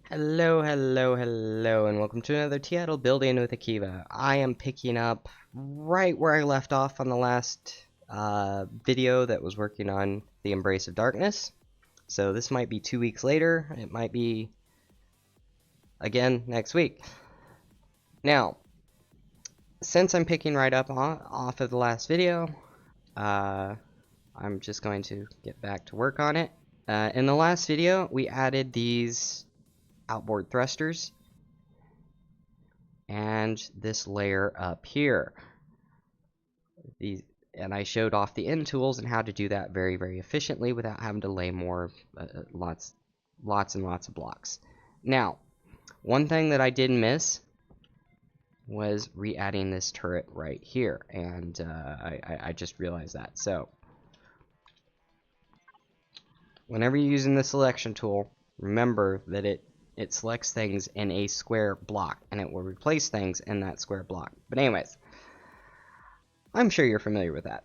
Hello, hello, hello, and welcome to another Addled building with Akiva. I am picking up right where I left off on the last video that was working on the Embrace of Darkness. So this might be 2 weeks later. It might be again next week. Now, since I'm picking right up off of the last video, I'm just going to get back to work on it. In the last video, we added these outboard thrusters and this layer up here. And I showed off the end tools and how to do that very, very efficiently without having to lay more, lots and lots of blocks. Now, one thing that I did miss was re-adding this turret right here, and I just realized that. So, whenever you're using the selection tool, remember that it selects things in a square block, and it will replace things in that square block. But anyways, I'm sure you're familiar with that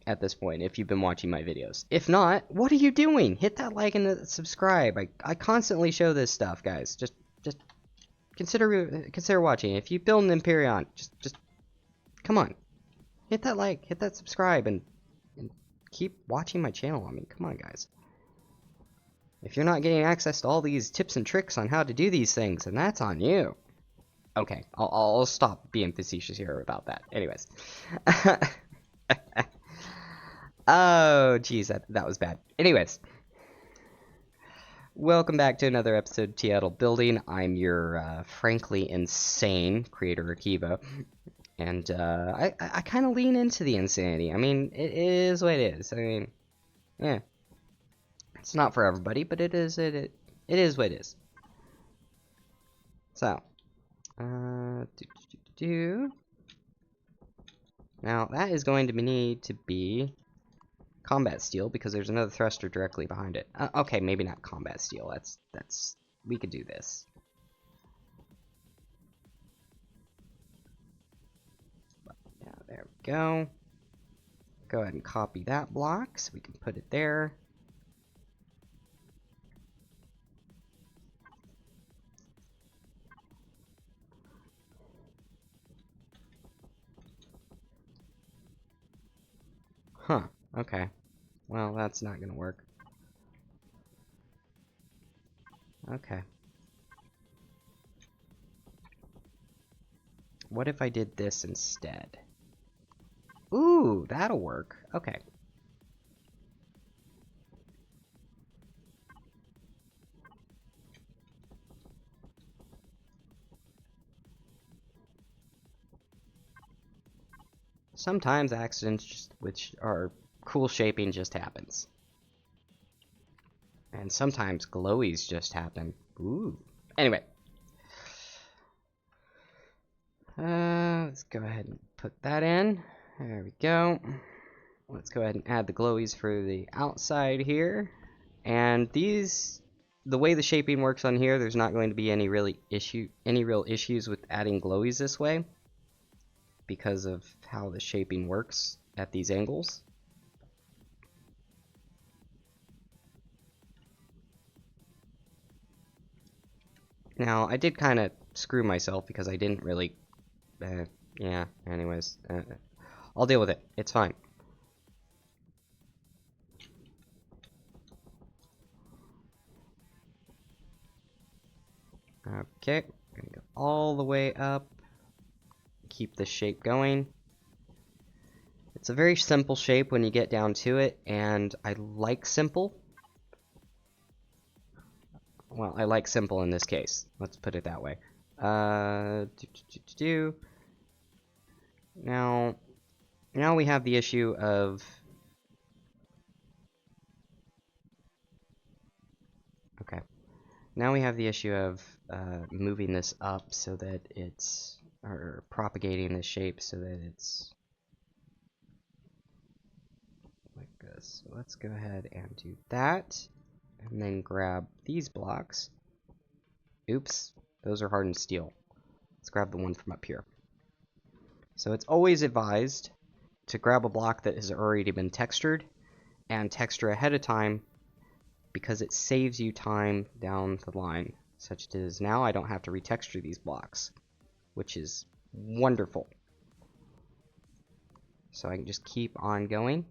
at this point if you've been watching my videos. If not, what are you doing? Hit that like and subscribe. I constantly show this stuff, guys. Just consider watching. If you build an Empyrean, just come on. Hit that like, hit that subscribe, and keep watching my channel. I mean, come on, guys. If you're not getting access to all these tips and tricks on how to do these things, then that's on you. Okay, I'll stop being facetious here about that. Anyways. Oh, geez, that was bad. Anyways. Welcome back to another episode of Addled Building. I'm your, frankly insane creator, Akiva. And, I kind of lean into the insanity. I mean, it is what it is. I mean, yeah. It's not for everybody, but it is what it is. So, now that is going to need to be combat steel because there's another thruster directly behind it. Okay, maybe not combat steel. That's we could do this. Yeah, there we go. Go ahead and copy that block so we can put it there. Huh, okay. Well, that's not gonna work. Okay. What if I did this instead? Ooh, that'll work. Okay. Sometimes accidents which are cool shaping just happens. And sometimes glowies just happen. Ooh. Anyway. Let's go ahead and put that in. There we go. Let's go ahead and add the glowies for the outside here. And these, the way the shaping works on here, there's not going to be any real issues with adding glowies this way because of how the shaping works at these angles. Now, I did kind of screw myself because I didn't really, yeah, anyways, I'll deal with it. It's fine. Okay, I'm gonna go all the way up. Keep this shape going. It's a very simple shape when you get down to it, and I like simple. Well, I like simple in this case. Let's put it that way. Now we have the issue of... Okay. Now we have the issue of moving this up so that it's... or propagating the shape so that it's... like this. So let's go ahead and do that. And then grab these blocks. Oops, those are hardened steel. Let's grab the one from up here. So it's always advised to grab a block that has already been textured and texture ahead of time because it saves you time down the line. such as now I don't have to retexture these blocks, which is wonderful. So I can just keep on going.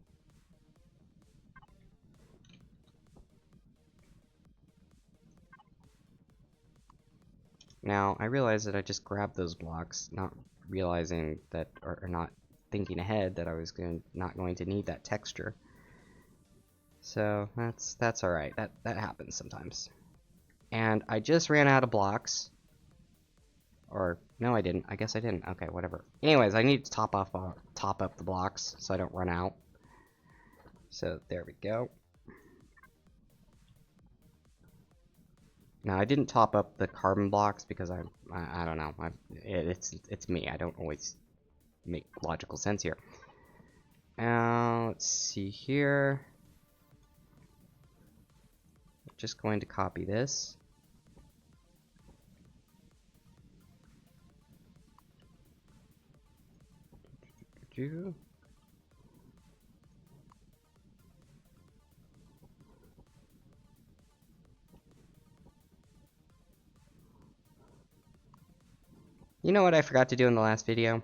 Now, I realize that I just grabbed those blocks, not realizing that, or not thinking ahead that I was not going to need that texture. So that's all right. That happens sometimes. And I just ran out of blocks. Or no, I didn't. I guess I didn't. Okay, whatever. Anyways, I need to top up the blocks so I don't run out. So there we go. Now I didn't top up the carbon blocks because I don't know. It's me. I don't always make logical sense here. Now let's see here. I'm just going to copy this. You know what I forgot to do in the last video?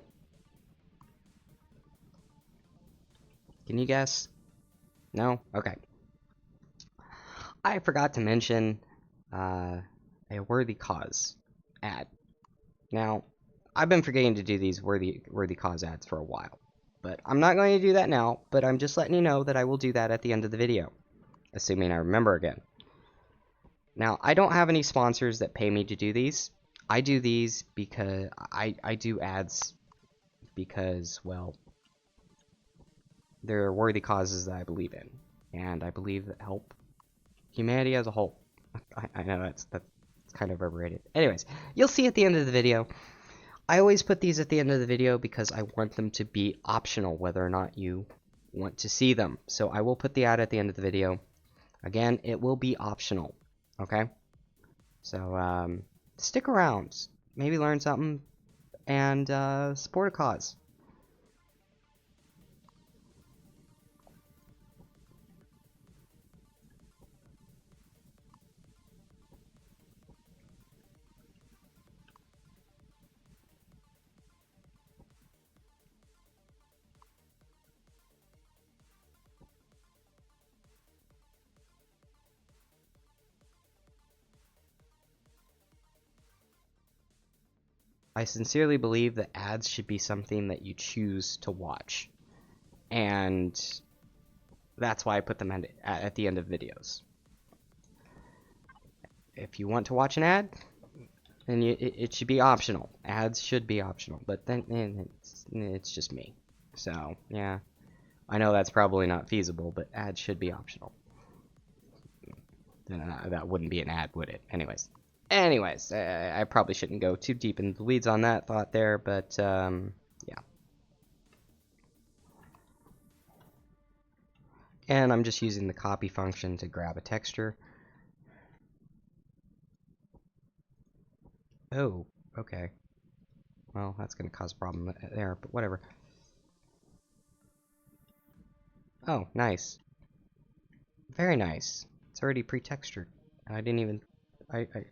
Can you guess? No? Okay. I forgot to mention a worthy cause ad. Now, I've been forgetting to do these worthy cause ads for a while, but I'm not going to do that now, but I'm just letting you know that I will do that at the end of the video, assuming I remember again. Now, I don't have any sponsors that pay me to do these. I do these because I do ads because, well, they're worthy causes that I believe in, and I believe that help humanity as a whole. I know that's kind of overrated. Anyways, you'll see at the end of the video. I always put these at the end of the video because I want them to be optional whether or not you want to see them. So I will put the ad at the end of the video. Again, it will be optional. Okay? So stick around. Maybe learn something and support a cause. I sincerely believe that ads should be something that you choose to watch. And that's why I put them at the end of videos. If you want to watch an ad, then it should be optional. Ads should be optional, but then it's just me. So, yeah. I know that's probably not feasible, but ads should be optional. That wouldn't be an ad, would it? Anyways, I probably shouldn't go too deep into the weeds on that thought there, but yeah. And I'm just using the copy function to grab a texture. Oh, okay. Well, that's going to cause a problem there, but whatever. Oh, nice. Very nice. It's already pre-textured. I didn't even... okay.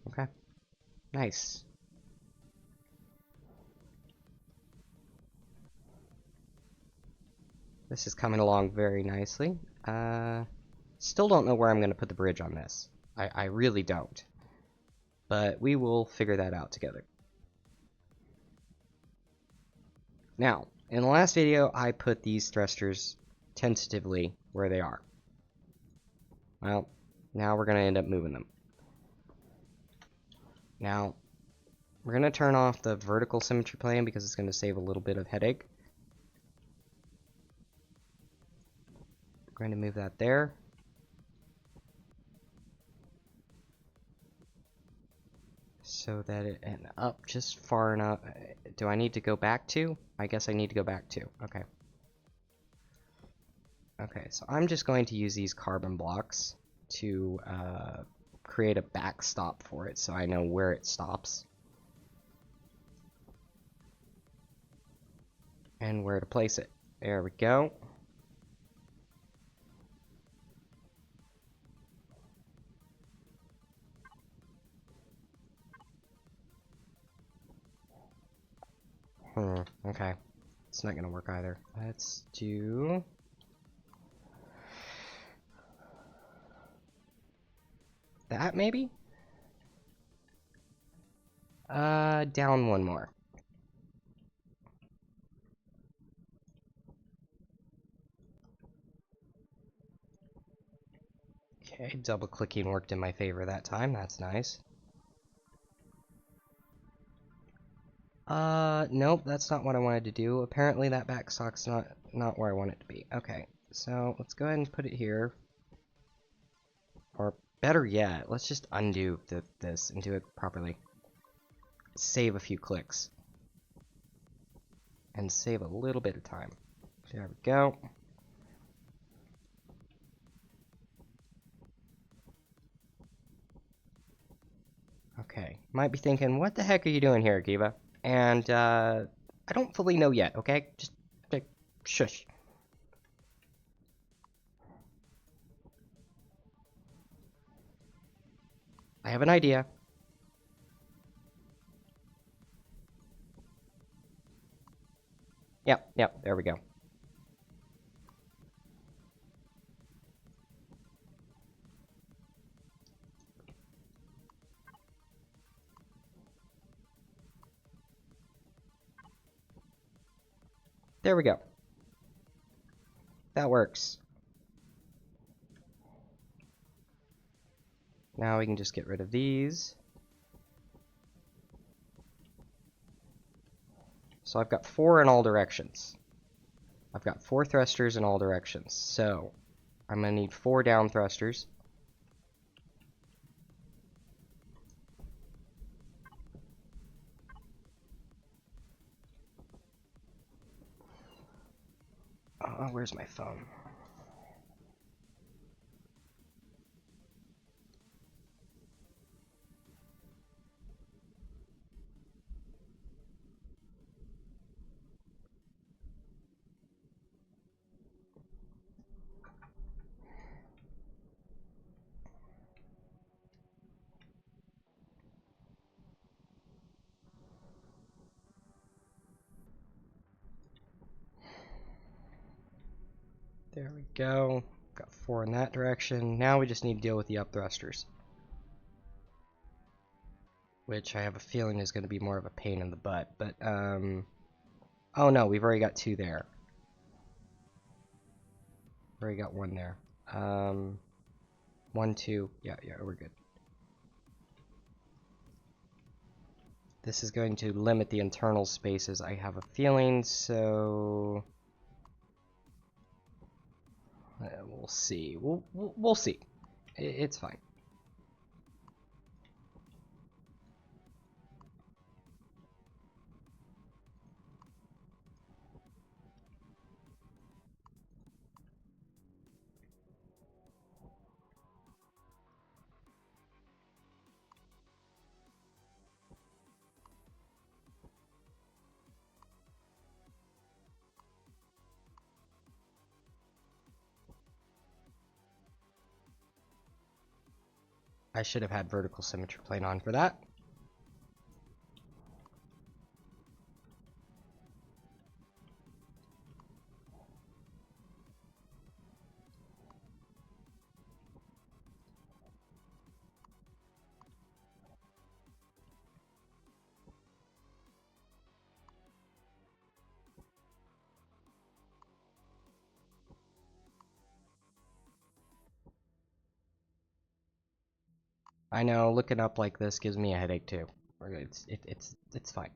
Okay. Nice. This is coming along very nicely. Still don't know where I'm going to put the bridge on this. I really don't. But we will figure that out together. Now, in the last video, I put these thrusters tentatively where they are. Well, now we're going to end up moving them. Now, we're going to turn off the vertical symmetry plane because it's going to save a little bit of headache. We're going to move that there. So that it, and up just far enough. Do I need to go back to? I guess I need to go back to. Okay. Okay, so I'm just going to use these carbon blocks to create a backstop for it so I know where it stops. And where to place it. There we go. Okay. It's not gonna work either. Let's do... that, maybe? Down one more. Okay, double-clicking worked in my favor that time. That's nice. Nope, that's not what I wanted to do. Apparently that backstock's not where I want it to be. Okay, so let's go ahead and put it here. Or better yet, let's just undo this and do it properly. Save a few clicks. And save a little bit of time. There we go. Okay, might be thinking, what the heck are you doing here, Akiva? And, I don't fully know yet, okay? Just, like, shush. I have an idea. Yep, there we go. There we go. That works. Now we can just get rid of these. So I've got 4 in all directions. I've got 4 thrusters in all directions. So I'm going to need 4 down thrusters. Where's my phone? There we go. Got 4 in that direction. Now we just need to deal with the up thrusters. Which I have a feeling is going to be more of a pain in the butt. But, oh no, we've already got 2 there. Already got 1 there. 1, 2. Yeah, we're good. This is going to limit the internal spaces, I have a feeling, so... we'll see. We'll see. It's fine. I should have had vertical symmetry plane on for that. I know, looking up like this gives me a headache too. It's fine.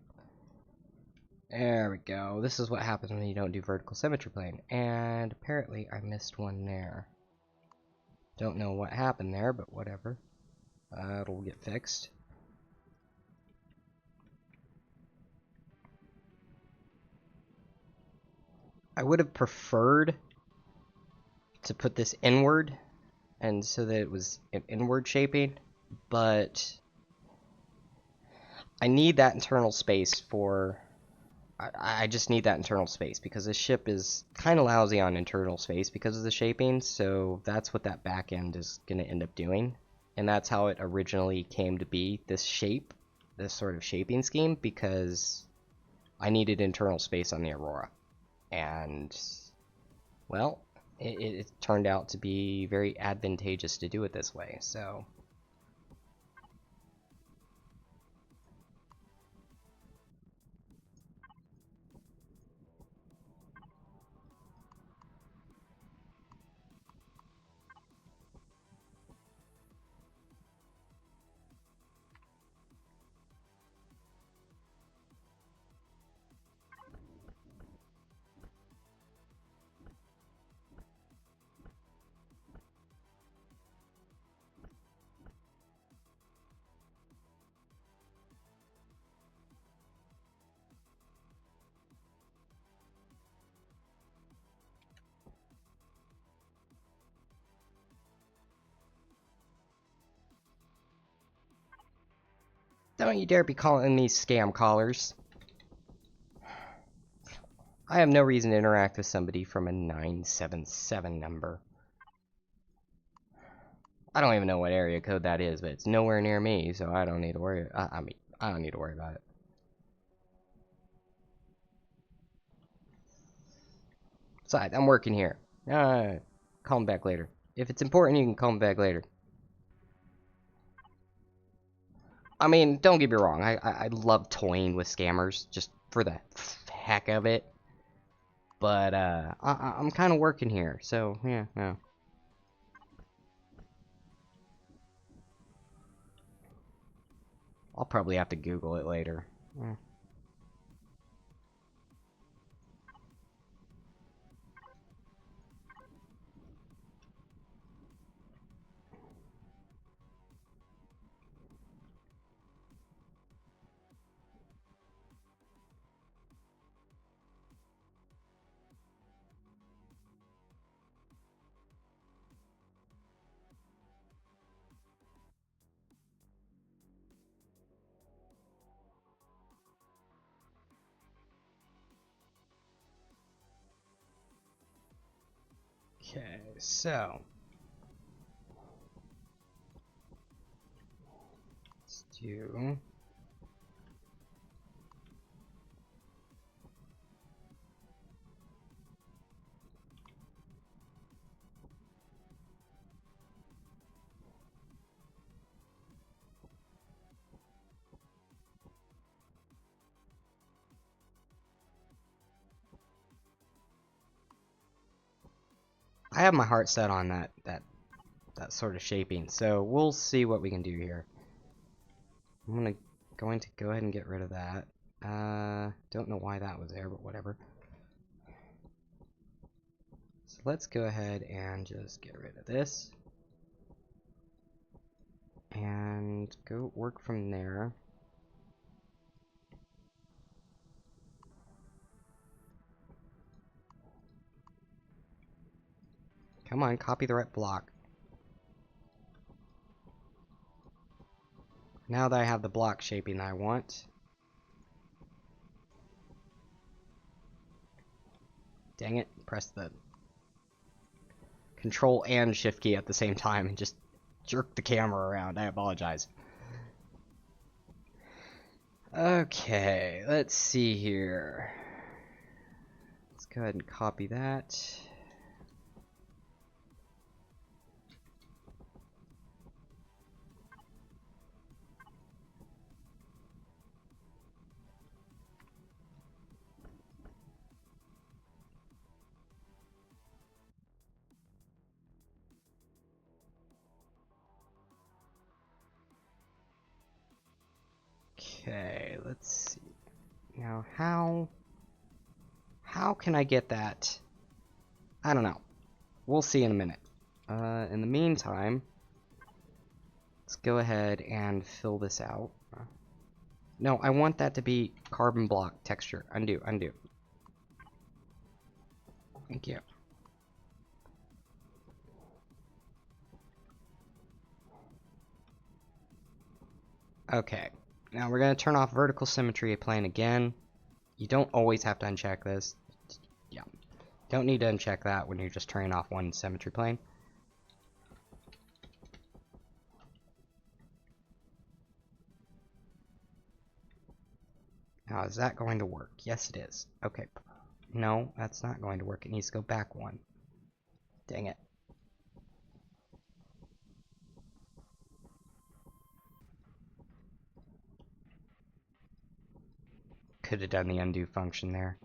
There we go. This is what happens when you don't do vertical symmetry plane. And apparently I missed one there. Don't know what happened there, but whatever. It'll get fixed. I would have preferred to put this inward, and so that it was an inward shaping, but I need that internal space for... I just need that internal space, because this ship is kind of lousy on internal space because of the shaping, so that's what that back end is going to end up doing. And that's how it originally came to be, this shape, this sort of shaping scheme, because I needed internal space on the Aurora. And, well, it turned out to be very advantageous to do it this way, so... Don't you dare be calling these scam callers. I have no reason to interact with somebody from a 977 number. I don't even know what area code that is, but it's nowhere near me, so I don't need to worry. I mean, I don't need to worry about it. Besides, I'm working here. Call me back later. If it's important, you can call me back later. I mean, don't get me wrong. I love toying with scammers just for the heck of it. But I'm kind of working here, so yeah, no. I'll probably have to Google it later. Okay, so let's do. I have my heart set on that sort of shaping, so we'll see what we can do here. I'm going to go ahead and get rid of that. Don't know why that was there, but whatever. So let's go ahead and just get rid of this. And go work from there. Come on, copy the right block. Now that I have the block shaping that I want. Dang it, press the Control and Shift key at the same time and just jerk the camera around. I apologize. Okay, let's see here. Let's go ahead and copy that. Okay, let's see. Now, how can I get that? I don't know. We'll see in a minute. In the meantime, let's go ahead and fill this out. No, I want that to be carbon block texture. Undo, undo. Thank you. Okay. Now we're going to turn off vertical symmetry plane again. You don't always have to uncheck this. Yeah. Don't need to uncheck that when you're just turning off one symmetry plane. Now, is that going to work? Yes, it is. Okay. No, that's not going to work. It needs to go back one. Dang it. Could have done the undo function there.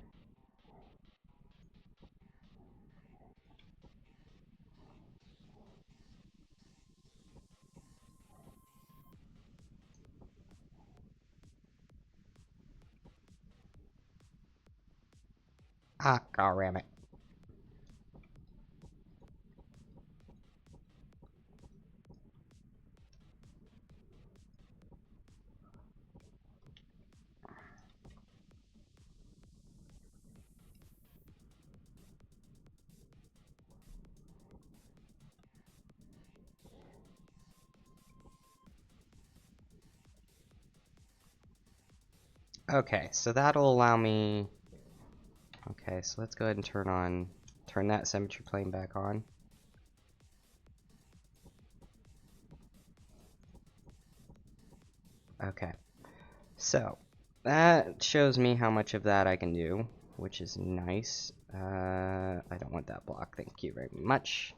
Ah, god damn it. Okay, so that'll allow me... Okay, so let's go ahead and turn that symmetry plane back on. Okay, so that shows me how much of that I can do, which is nice. I don't want that block, thank you very much.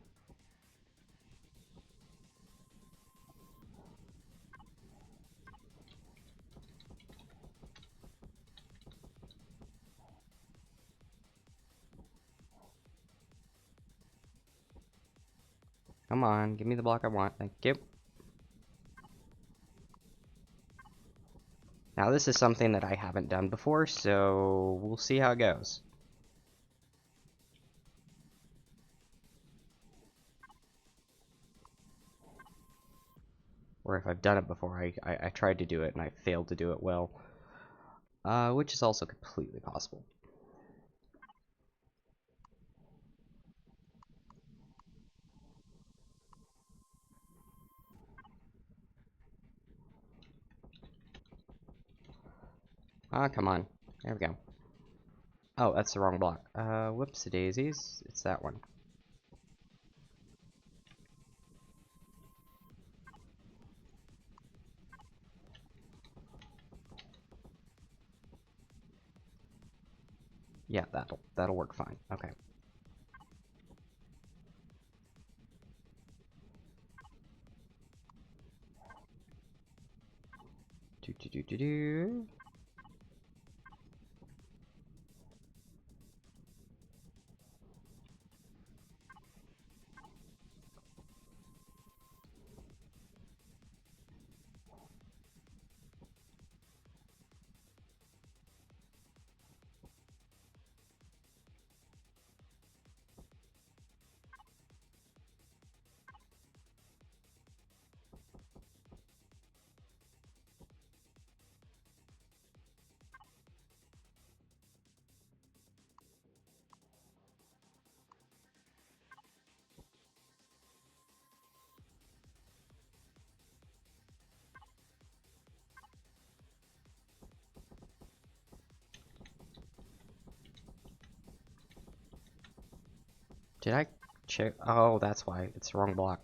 Come on, give me the block I want, thank you. Now this is something that I haven't done before, so we'll see how it goes. Or if I've done it before, I tried to do it and I failed to do it well. Which is also completely possible. Ah, come on. There we go. Oh, that's the wrong block. Whoops-a-daisies. It's that one. Yeah, that'll work fine. Okay. Do. Did I check? Oh, that's why. It's the wrong block.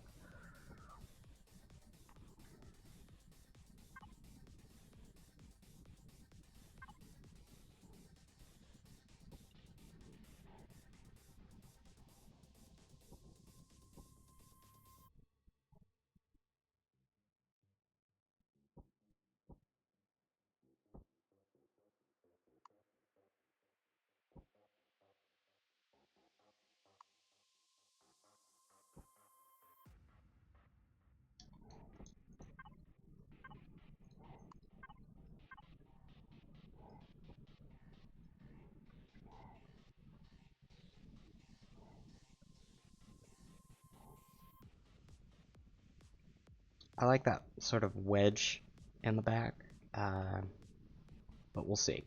I like that sort of wedge in the back. But we'll see.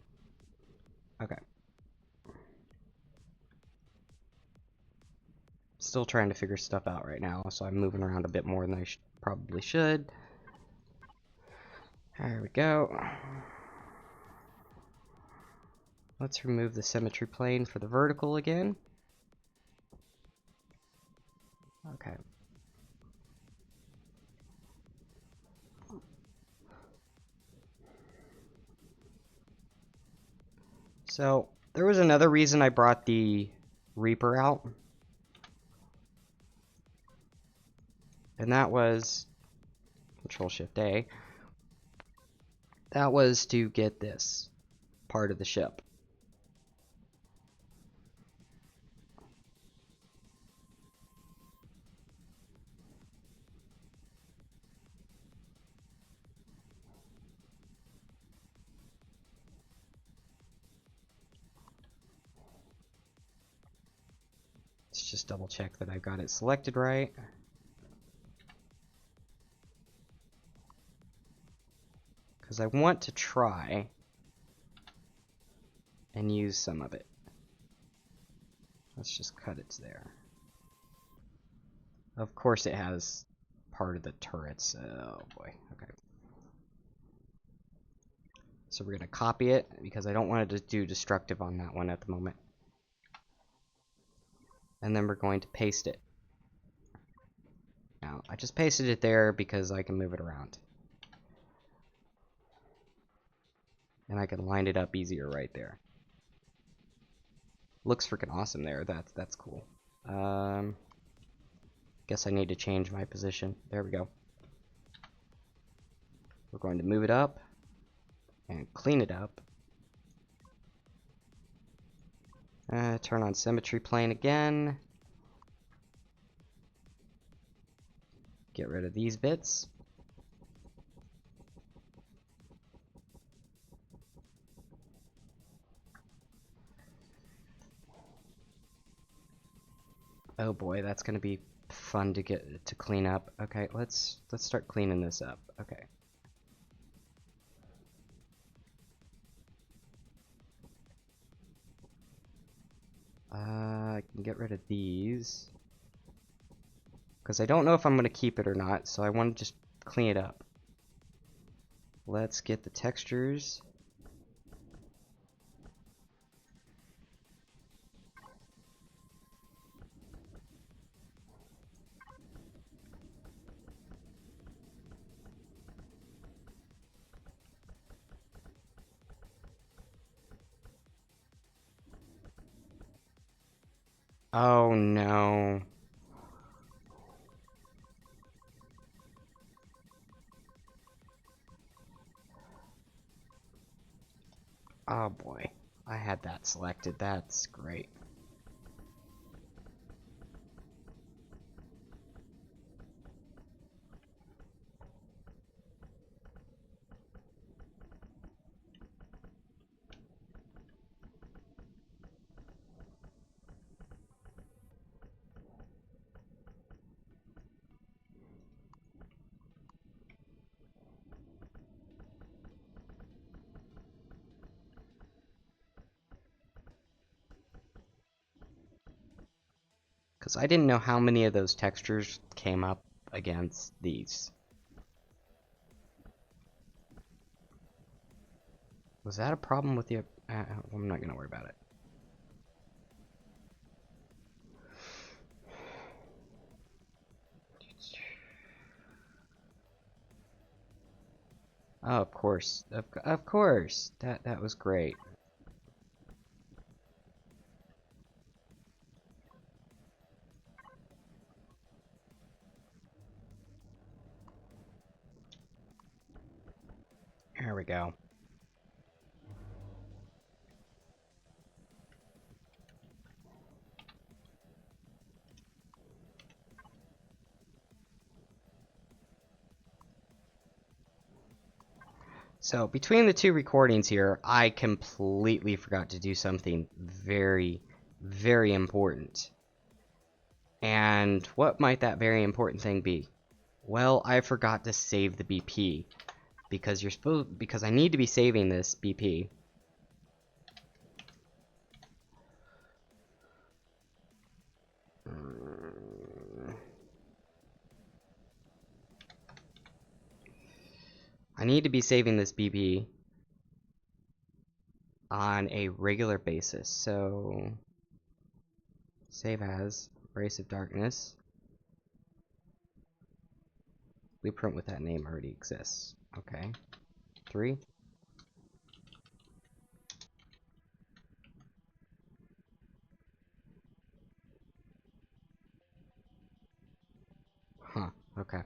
Okay. Still trying to figure stuff out right now, so I'm moving around a bit more than I probably should. There we go. Let's remove the symmetry plane for the vertical again. Okay. So, there was another reason I brought the Reaper out. And that was Control-Shift-A. That was to get this part of the ship. Let's just double check that I've got it selected right. Because I want to try and use some of it. Let's just cut it to there. Of course it has part of the turrets. Oh boy, okay. So we're going to copy it because I don't want it to do destructive on that one at the moment. And then we're going to paste it. Now, I just pasted it there because I can move it around. And I can line it up easier right there. Looks freaking awesome there. That's cool. Guess I need to change my position. There we go. We're going to move it up and clean it up. Turn on symmetry plane again. Get rid of these bits. Oh boy, that's gonna be fun to get to clean up. Okay, let's start cleaning this up. Okay. I can get rid of these because I don't know if I'm gonna keep it or not, so I want to just clean it up. Let's get the textures. Oh no. Oh boy. I had that selected. That's great. Because I didn't know how many of those textures came up against these. Was that a problem with the... I'm not going to worry about it. Oh, of course. Of course. That was great. There we go. So, between the two recordings here, I completely forgot to do something very, very important. And what might that very important thing be? Well, I forgot to save the BP. Because I need to be saving this BP. I need to be saving this BP on a regular basis. So, save as Brace of Darkness. Blueprint with that name already exists. Okay. 3. Okay.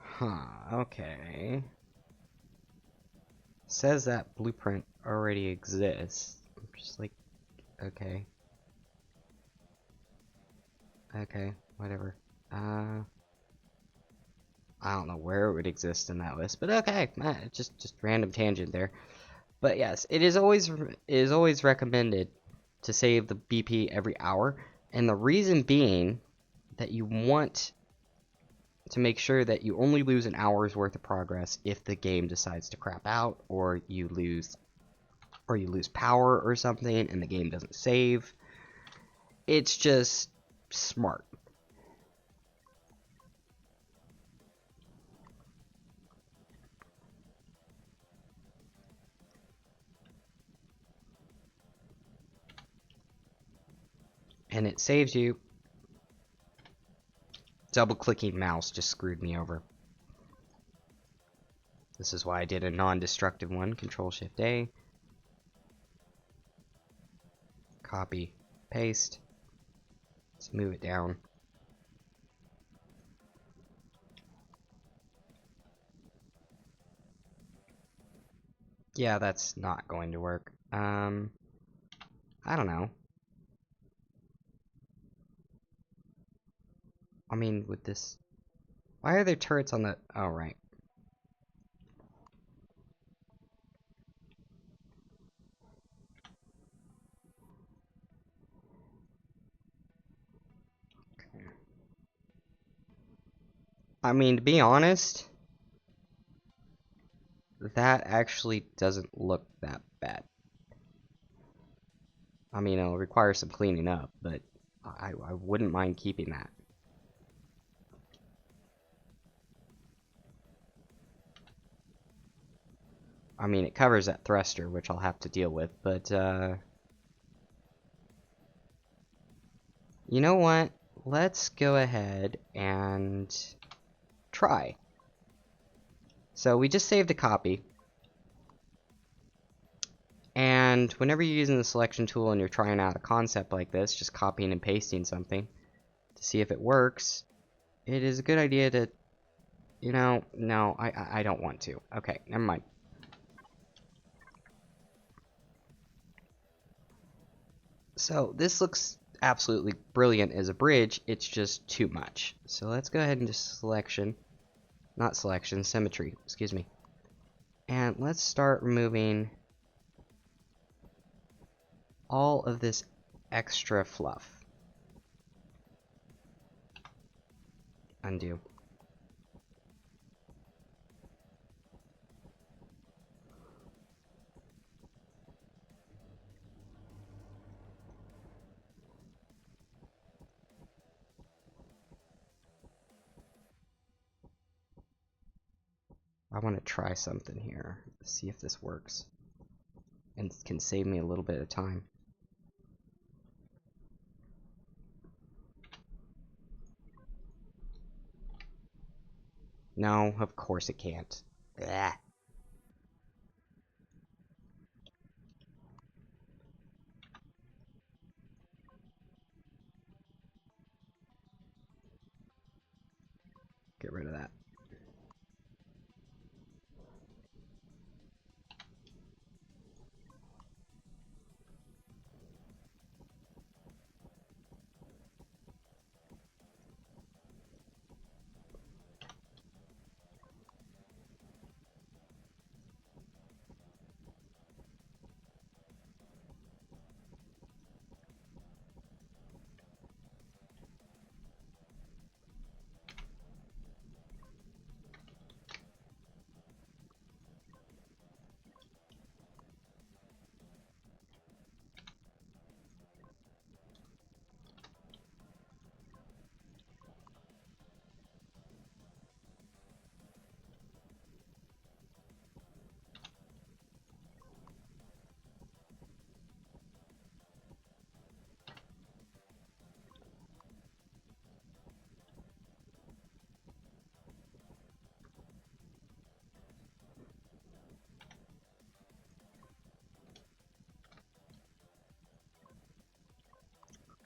Huh, okay. Says that blueprint already exists. I'm just like, okay. Okay, whatever. I don't know where it would exist in that list, but okay, just random tangent there. But yes, it is always recommended to save the BP every hour, and the reason being that you want to make sure that you only lose an hour's worth of progress if the game decides to crap out, or you lose power or something and the game doesn't save. It's just smart. And it saves you. Double clicking mouse just screwed me over. This is why I did a non-destructive one. Control Shift A. Copy. Paste. Let's move it down. Yeah, that's not going to work. I don't know. I mean, with this... Why are there turrets on the... Oh, right. I mean, to be honest, that actually doesn't look that bad. I mean, it'll require some cleaning up, but I wouldn't mind keeping that. I mean, it covers that thruster, which I'll have to deal with, but, you know what? Let's go ahead and try. So we just saved a copy. And whenever you're using the selection tool and you're trying out a concept like this, just copying and pasting something to see if it works, it is a good idea to, you know, no, I don't want to. Okay, never mind. So this looks absolutely brilliant as a bridge, it's just too much. So let's go ahead and just symmetry, excuse me. And let's start removing all of this extra fluff. Undo. I want to try something here, see if this works, and can save me a little bit of time. No, of course it can't. Blah. Get rid of that.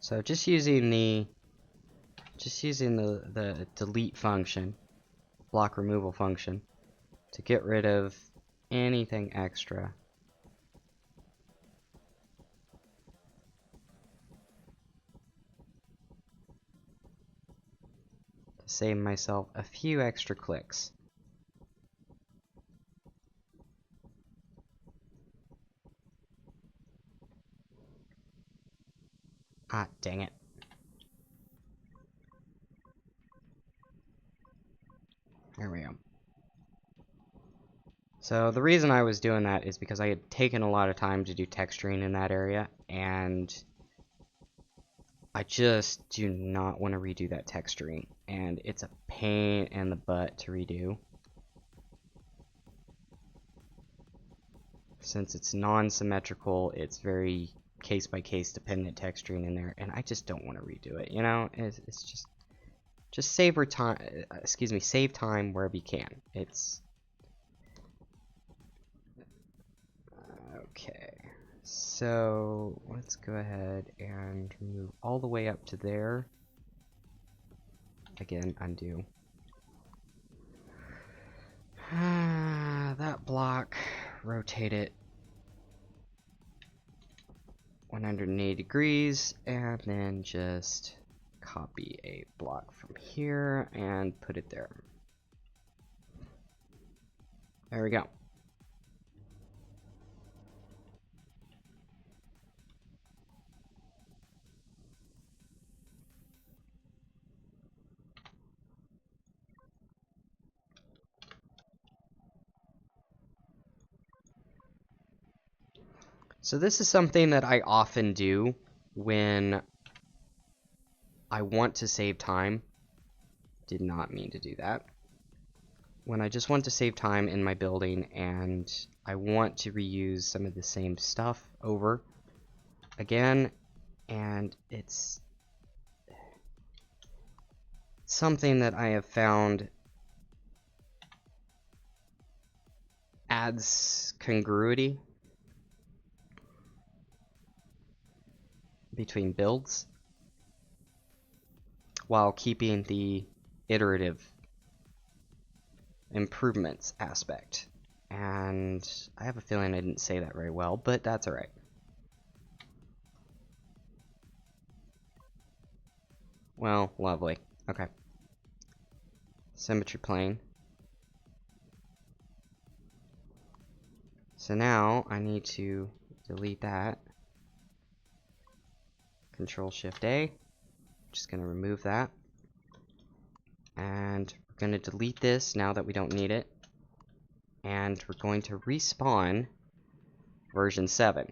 So just using the delete function, block removal function, to get rid of anything extra. To save myself a few extra clicks. Ah, dang it. There we go. So the reason I was doing that is because I had taken a lot of time to do texturing in that area, and I just do not want to redo that texturing, and it's a pain in the butt to redo. Since it's non-symmetrical, it's very case-by-case dependent texturing in there, and I just don't want to redo it, you know? It's just save time, save time wherever you can. It's okay. So let's go ahead and move all the way up to there. Again, undo. That block, rotate it 180 degrees, and then just copy a block from here and put it there. There we go. So this is something that I often do when I want to save time. Did not mean to do that. When I just want to save time in my building and I want to reuse some of the same stuff over again, and it's something that I have found adds congruity between builds while keeping the iterative improvements aspect. And I have a feeling I didn't say that very well, but that's alright. Well, lovely. Okay. Symmetry plane. So now I need to delete that. Control Shift A. Just going to remove that. And we're going to delete this now that we don't need it. And we're going to respawn version 7.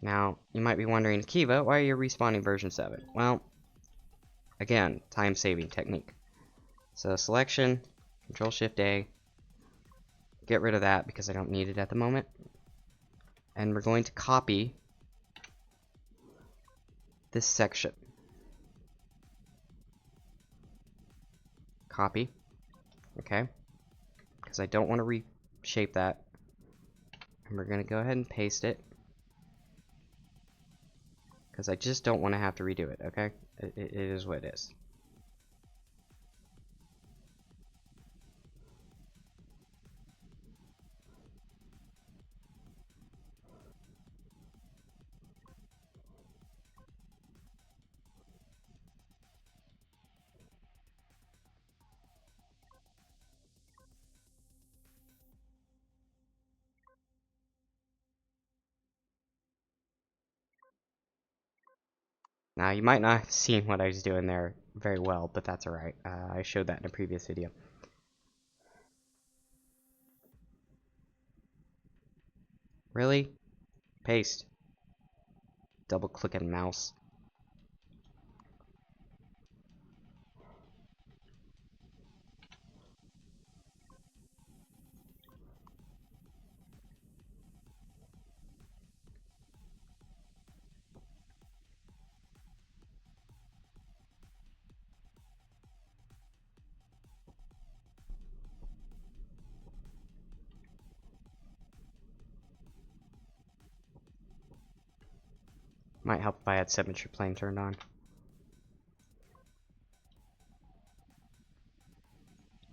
Now, you might be wondering, Kiva, why are you respawning version 7? Well, again, time-saving technique. So selection, Control Shift A, get rid of that because I don't need it at the moment. And we're going to copy this section. Copy. Okay. Because I don't want to reshape that. And we're going to go ahead and paste it. Because I just don't want to have to redo it, okay? It is what it is. Now, you might not have seen what I was doing there very well, but that's alright. I showed that in a previous video. Really? Paste. Double click on mouse. Might help if I had symmetry plane turned on.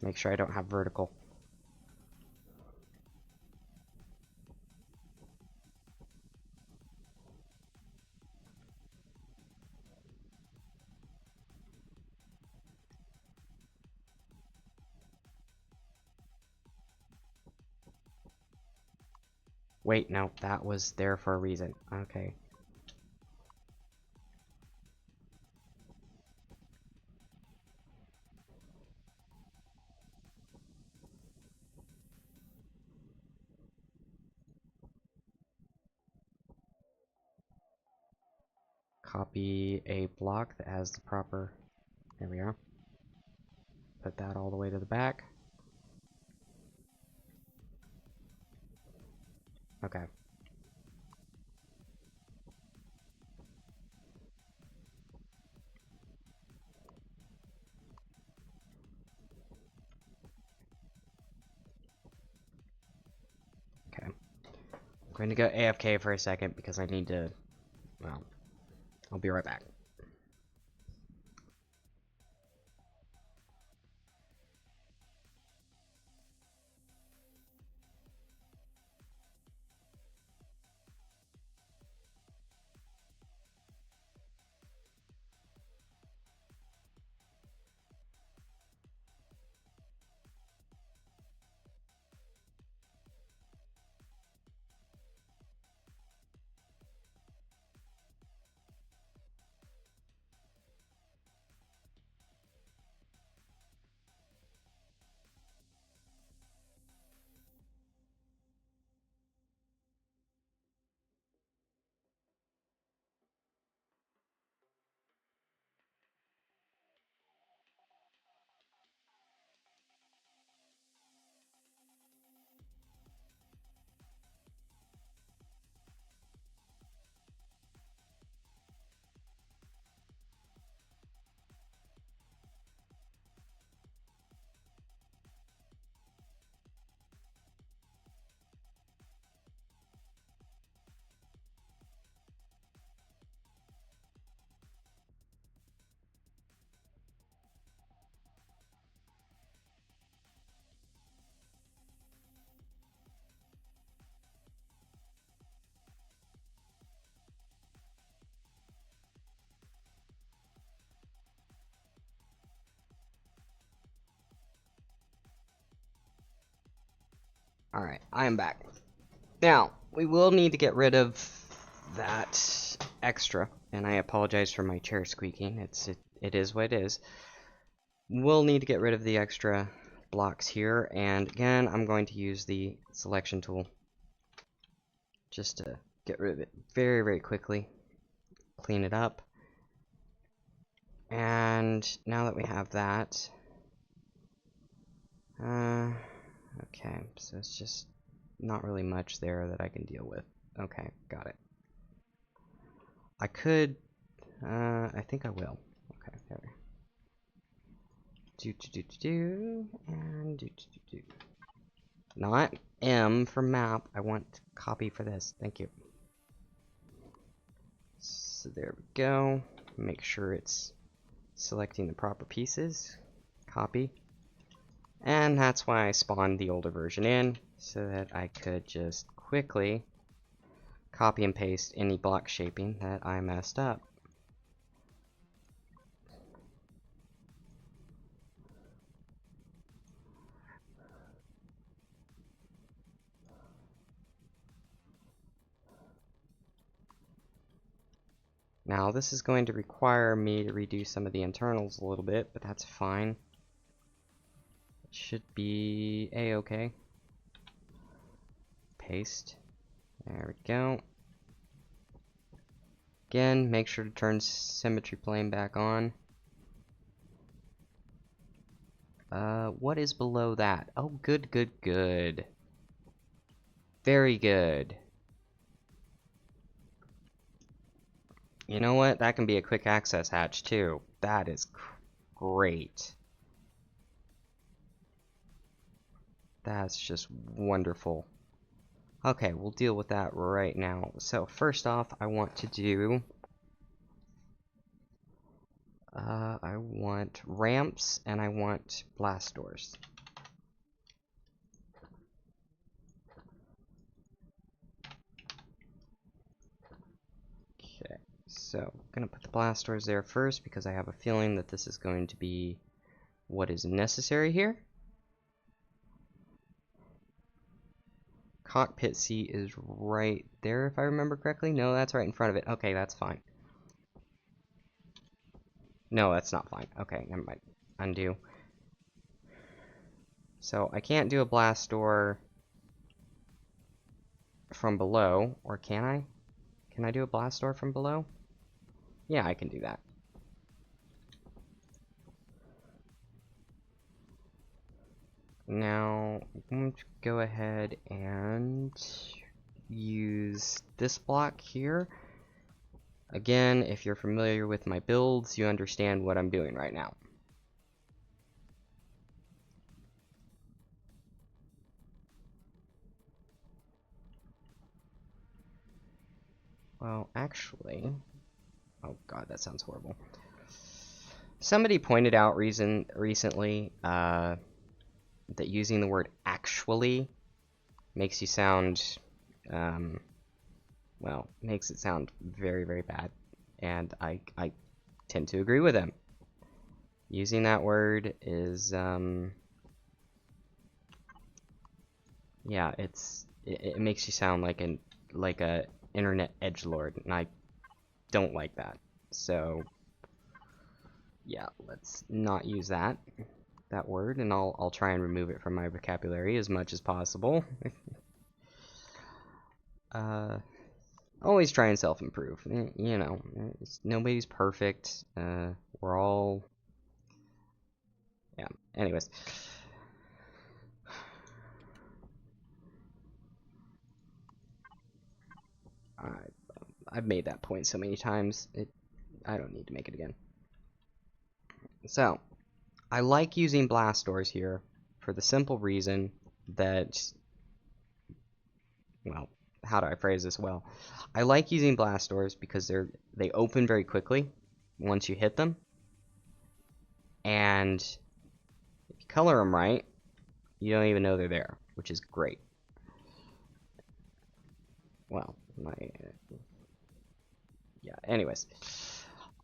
Make sure I don't have vertical. Wait, no, that was there for a reason. Okay. Copy a block that has the proper... There we are. Put that all the way to the back. Okay. Okay. I'm going to go AFK for a second because I need to... Well, I'll be right back. Alright, I am back. Now, we will need to get rid of that extra, and I apologize for my chair squeaking. It is what it is. We'll need to get rid of the extra blocks here, and again, I'm going to use the selection tool just to get rid of it very, very quickly. Clean it up. And now that we have that, okay, so it's just not really much there that I can deal with. Okay, got it. I could, I think I will. Okay, there. And Not M for map. I want copy for this. Thank you. So there we go. Make sure it's selecting the proper pieces. Copy. And that's why I spawned the older version in, so that I could just quickly copy and paste any block shaping that I messed up. Now this is going to require me to redo some of the internals a little bit, but that's fine. It should be a-okay. Paste. There we go. Again, make sure to turn symmetry plane back on. What is below that? Oh, good, good, good. Very good. You know what? That can be a quick access hatch too. That is great. That's just wonderful. Okay, we'll deal with that right now. So first off, I want to do I want ramps and I want blast doors. Okay, so I'm gonna put the blast doors there first because I have a feeling that this is going to be what is necessary here. Cockpit seat is right there if I remember correctly. No, that's right in front of it. Okay, that's fine. No, that's not fine. Okay, never mind. Undo. So I can't do a blast door from below, or can I? Can I do a blast door from below? Yeah, I can do that. Now, I'm going to go ahead and use this block here. Again, if you're familiar with my builds, you understand what I'm doing right now. Well, actually, oh god, that sounds horrible. Somebody pointed out recently that using the word actually makes you sound, well, makes it sound very, very bad. And I tend to agree with them. Using that word is, yeah, it makes you sound like a internet edgelord, and I don't like that. So, yeah, let's not use that word, and I'll try and remove it from my vocabulary as much as possible. Always try and self-improve. You know, nobody's perfect. We're all, yeah. Anyways, I've made that point so many times. I don't need to make it again. So, I like using blast doors here for the simple reason that, well, how do I phrase this well? I like using blast doors because they open very quickly once you hit them, and if you color them right, you don't even know they're there, which is great. Well, yeah, anyways.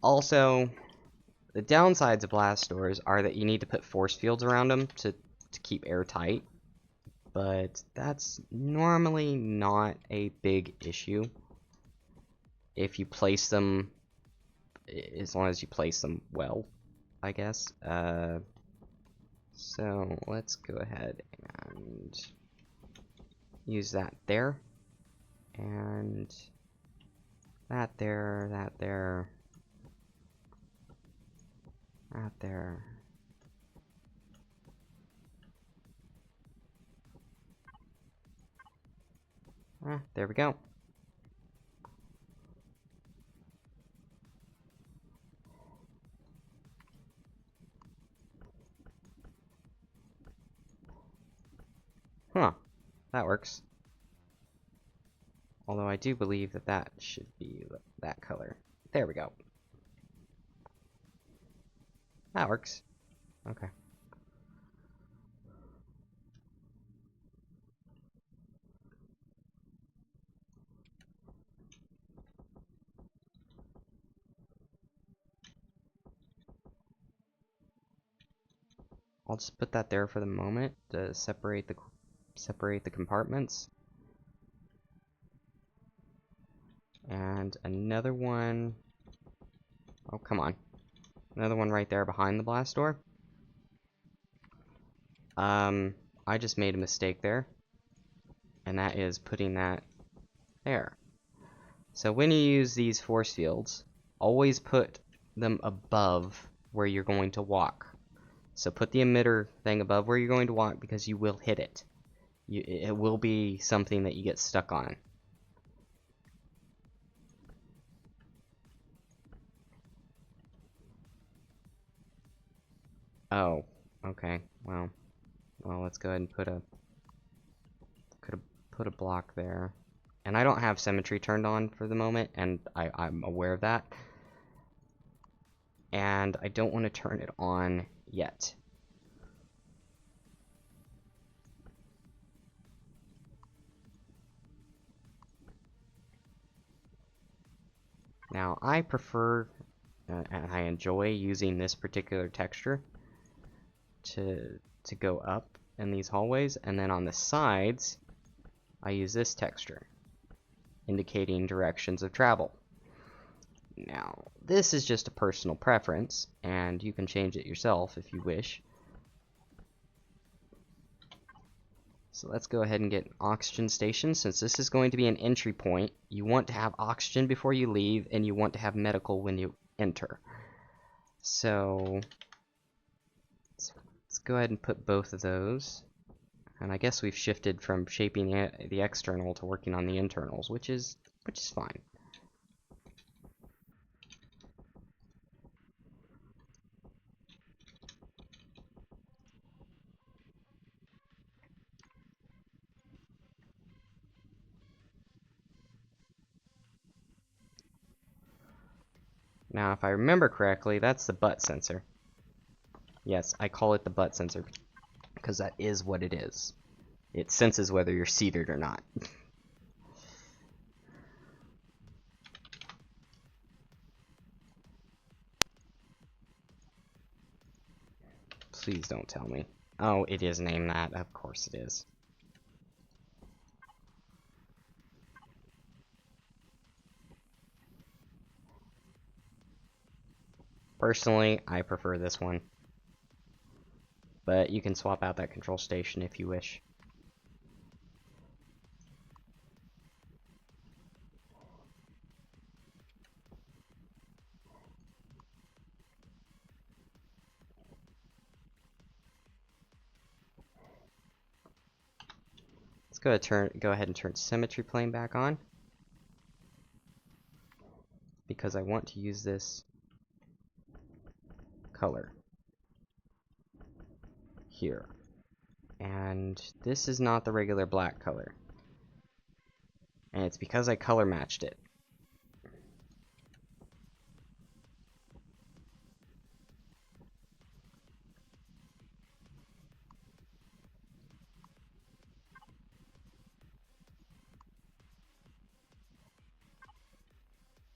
Also, the downsides of blast doors are that you need to put force fields around them to keep air tight, but that's normally not a big issue if you place them, as long as you place them well, I guess. So let's go ahead and use that there, and that there, that there, that there. There we go. Huh, that works. Although I do believe that should be that color. There we go. That works. Okay. I'll just put that there for the moment to separate the compartments. And another one. Oh, come on. Another one right there behind the blast door. I just made a mistake there. And that is putting that there. So when you use these force fields, always put them above where you're going to walk. So put the emitter thing above where you're going to walk because you will hit it. It will be something that you get stuck on. Oh, okay. Well, let's go ahead and put a block there. And I don't have symmetry turned on for the moment, and I'm aware of that. and I don't want to turn it on yet. Now, I prefer and I enjoy using this particular texture to go up in these hallways, and then on the sides I use this texture indicating directions of travel. Now, this is just a personal preference, and you can change it yourself if you wish. So let's go ahead and get an oxygen station. Since this is going to be an entry point, you want to have oxygen before you leave, and you want to have medical when you enter. So let's go ahead and put both of those. And I guess we've shifted from shaping the external to working on the internals, which is fine. Now, if I remember correctly, that's the butt sensor. Yes, I call it the butt sensor because that is what it is. It senses whether you're seated or not. Please don't tell me. Oh, it is named that. Of course it is. Personally, I prefer this one. But you can swap out that control station if you wish. Let's go ahead and turn symmetry plane back on, because I want to use this color here. And this is not the regular black color. And it's because I color matched it.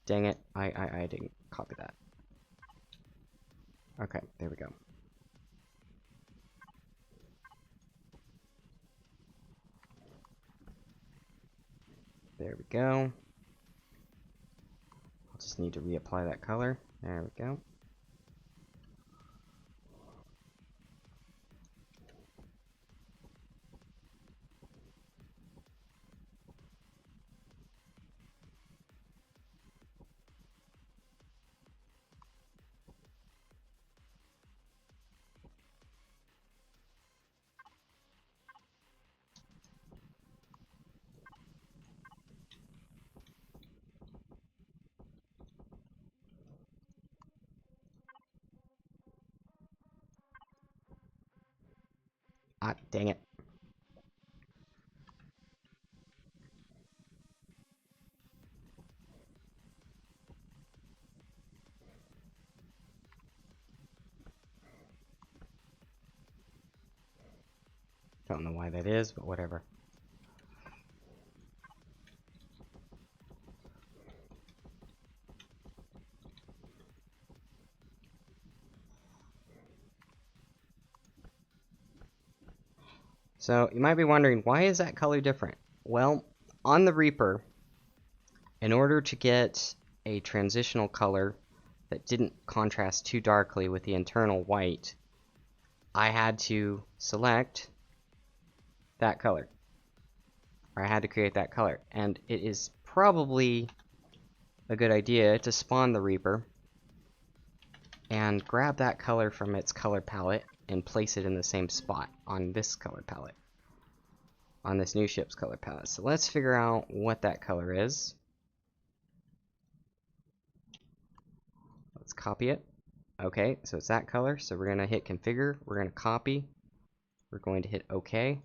Dang it, I didn't copy that. Okay, there we go. There we go. I'll just need to reapply that color. There we go. Ah, dang it. Don't know why that is, but whatever. So, you might be wondering, why is that color different? Well, on the Reaper, in order to get a transitional color that didn't contrast too darkly with the internal white, I had to select that color. Or I had to create that color. And it is probably a good idea to spawn the Reaper and grab that color from its color palette and place it in the same spot on this color palette, on this new ship's color palette. So let's figure out what that color is. Let's copy it. Okay, so it's that color. So we're going to hit configure, we're going to copy, we're going to hit OK,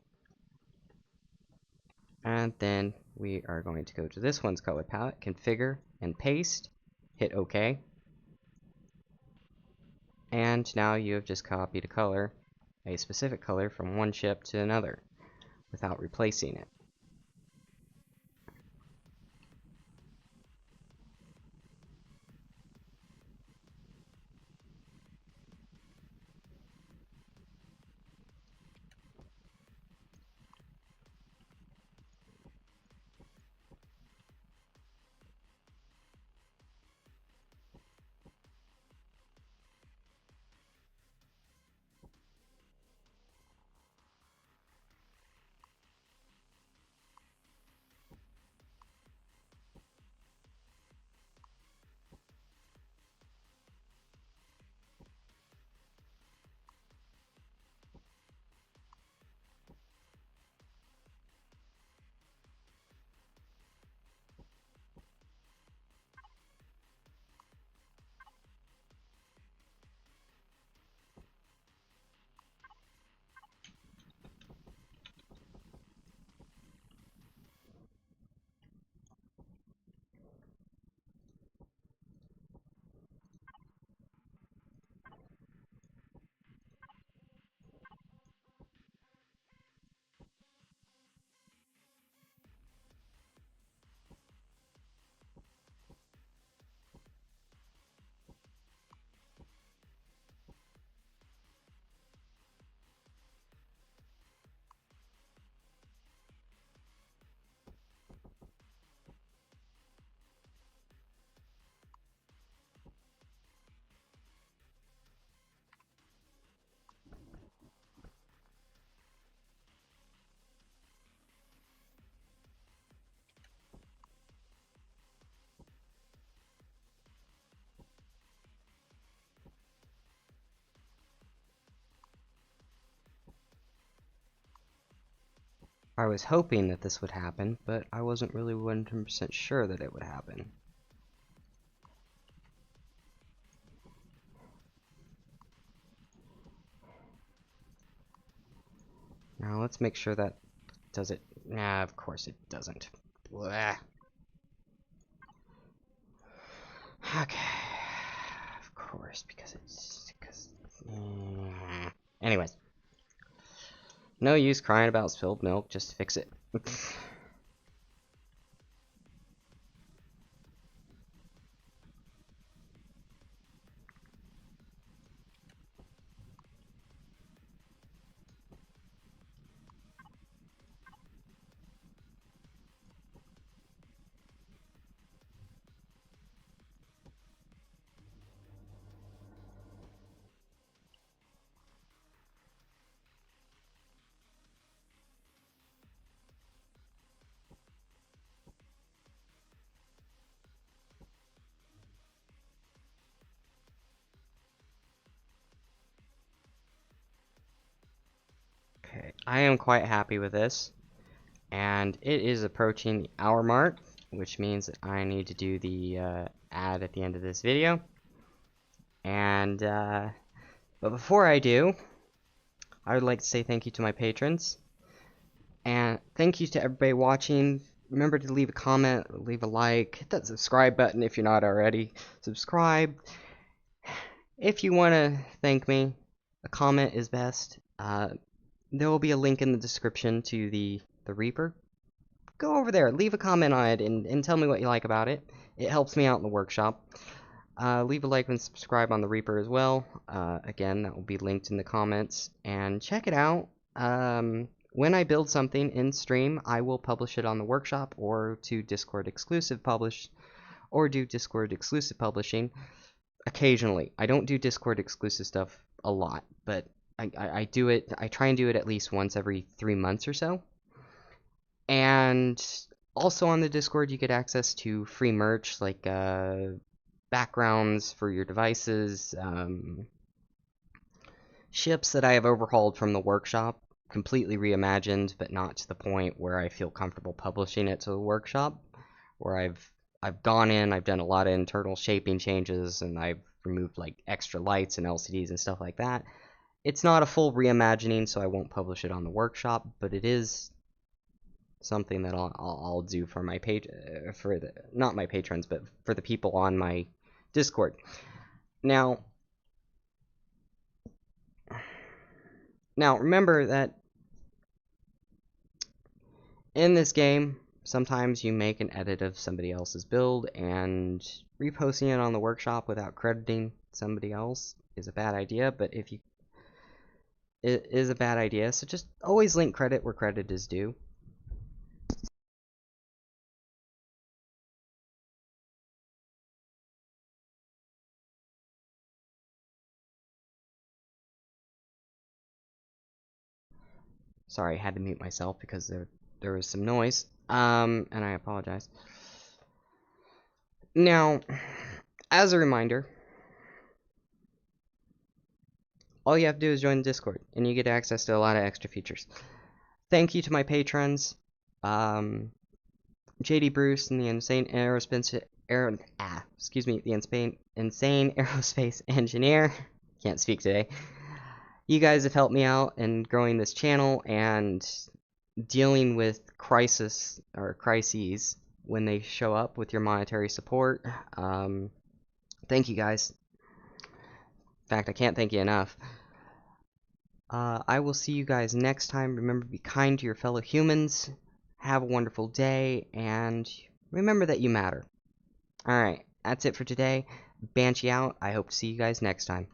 and then we are going to go to this one's color palette, configure, and paste, hit OK. And now you have just copied a specific color from one ship to another, without replacing it. I was hoping that this would happen, but I wasn't really 100% sure that it would happen. Now let's make sure that does it. Nah, of course it doesn't. Blah. Okay. Of course, because it's anyways, no use crying about spilled milk. Just fix it. Okay, I am quite happy with this, and it is approaching the hour mark, which means that I need to do the ad at the end of this video. And but before I do, I would like to say thank you to my patrons, and thank you to everybody watching. Remember to leave a comment, leave a like, hit that subscribe button if you're not already subscribed. If you want to thank me, a comment is best. There will be a link in the description to the Reaper. Go over there, leave a comment on it, and tell me what you like about it. It helps me out in the workshop. Leave a like and subscribe on the Reaper as well. Again, that will be linked in the comments. And check it out. When I build something in stream, I will publish it on the workshop or to Discord exclusive publish, or do Discord exclusive publishing occasionally. I don't do Discord exclusive stuff a lot, but I do it. I try and do it at least once every 3 months or so. And also on the Discord, you get access to free merch like backgrounds for your devices, ships that I have overhauled from the workshop, completely reimagined, but not to the point where I feel comfortable publishing it to the workshop, where I've gone in, I've done a lot of internal shaping changes, and I've removed like extra lights and LCDs and stuff like that. It's not a full reimagining, so I won't publish it on the workshop, but it is something that I'll do for my page, for the not my patrons, but for the people on my Discord. Now, Now, remember that in this game, sometimes you make an edit of somebody else's build, and reposting it on the workshop without crediting somebody else is a bad idea, but if you it is a bad idea, so just always link credit where credit is due. Sorry, I had to mute myself because there was some noise, and I apologize. Now, as a reminder, all you have to do is join the Discord, and you get access to a lot of extra features. Thank you to my patrons, JD Bruce and the Insane Aerospace the Insane Aerospace Engineer. Can't speak today. You guys have helped me out in growing this channel and dealing with crises when they show up with your monetary support. Thank you guys. In fact, I can't thank you enough. I will see you guys next time. Remember to be kind to your fellow humans. Have a wonderful day, and remember that you matter. Alright, that's it for today. Banshee out. I hope to see you guys next time.